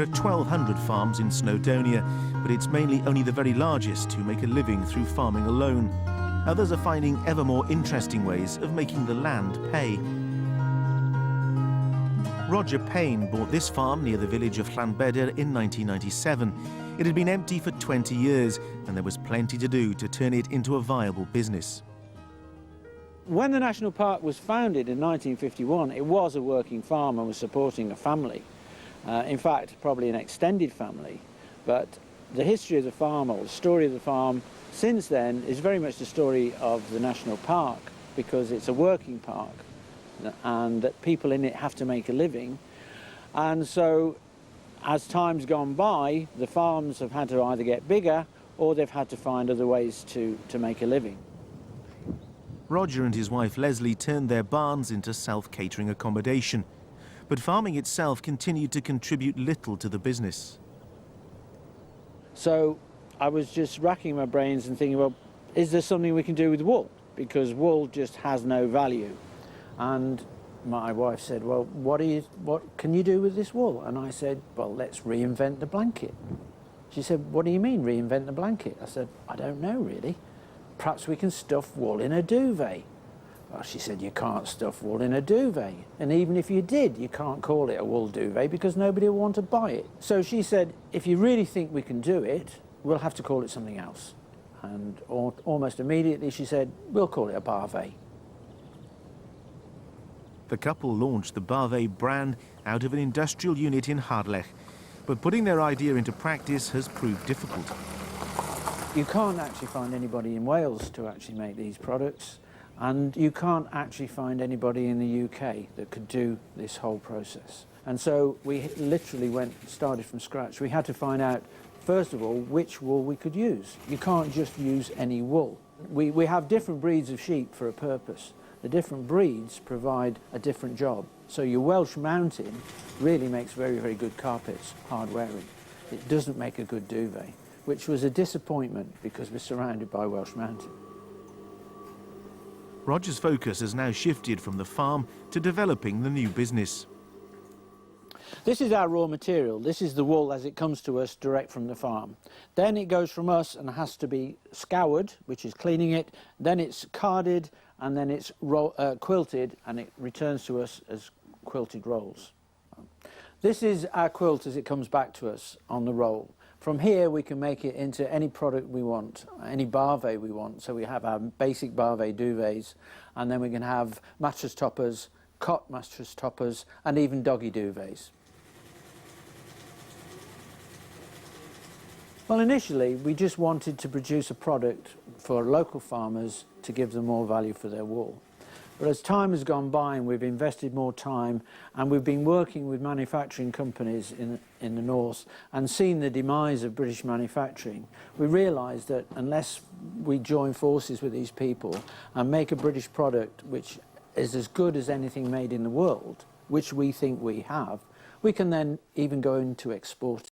There are 1,200 farms in Snowdonia, but it's mainly only the very largest who make a living through farming alone. Others are finding ever more interesting ways of making the land pay. Roger Payne bought this farm near the village of Llanbedr in 1997. It had been empty for 20 years, and there was plenty to do to turn it into a viable business. When the national park was founded in 1951, it was a working farm and was supporting a family. In fact, probably an extended family. But the history of the farm, or the story of the farm, since then is very much the story of the national park, because it's a working park and that people in it have to make a living. And so as time's gone by, the farms have had to either get bigger or they've had to find other ways to make a living. Roger and his wife Leslie turned their barns into self-catering accommodation, but farming itself continued to contribute little to the business. So I was just racking my brains and thinking, well, is there something we can do with wool? Because wool just has no value. And my wife said, well, what can you do with this wool? And I said, well, let's reinvent the blanket. She said, what do you mean, reinvent the blanket? I said, I don't know, really. Perhaps we can stuff wool in a duvet. Well, she said, you can't stuff wool in a duvet. And even if you did, you can't call it a wool duvet because nobody will want to buy it. So she said, if you really think we can do it, we'll have to call it something else. And almost immediately she said, we'll call it a Baavet. The couple launched the Baavet brand out of an industrial unit in Harlech, but putting their idea into practice has proved difficult. You can't actually find anybody in Wales to actually make these products, and you can't actually find anybody in the UK that could do this whole process. And so we literally started from scratch. We had to find out, first of all, which wool we could use. You can't just use any wool. We have different breeds of sheep for a purpose. The different breeds provide a different job. So your Welsh Mountain really makes very, very good carpets, hard wearing. It doesn't make a good duvet, which was a disappointment because we're surrounded by Welsh Mountain. Roger's focus has now shifted from the farm to developing the new business. This is our raw material. This is the wool as it comes to us direct from the farm. Then it goes from us and has to be scoured, which is cleaning it. Then it's carded, and then it's quilted, and it returns to us as quilted rolls. This is our quilt as it comes back to us on the roll. From here we can make it into any product we want, any Baavet we want. So we have our basic Baavet duvets, and then we can have mattress toppers, cot mattress toppers, and even doggy duvets. Well, initially we just wanted to produce a product for local farmers to give them more value for their wool. But as time has gone by and we've invested more time and we've been working with manufacturing companies in the north and seen the demise of British manufacturing, we realised that unless we join forces with these people and make a British product which is as good as anything made in the world, which we think we have, we can then even go into export.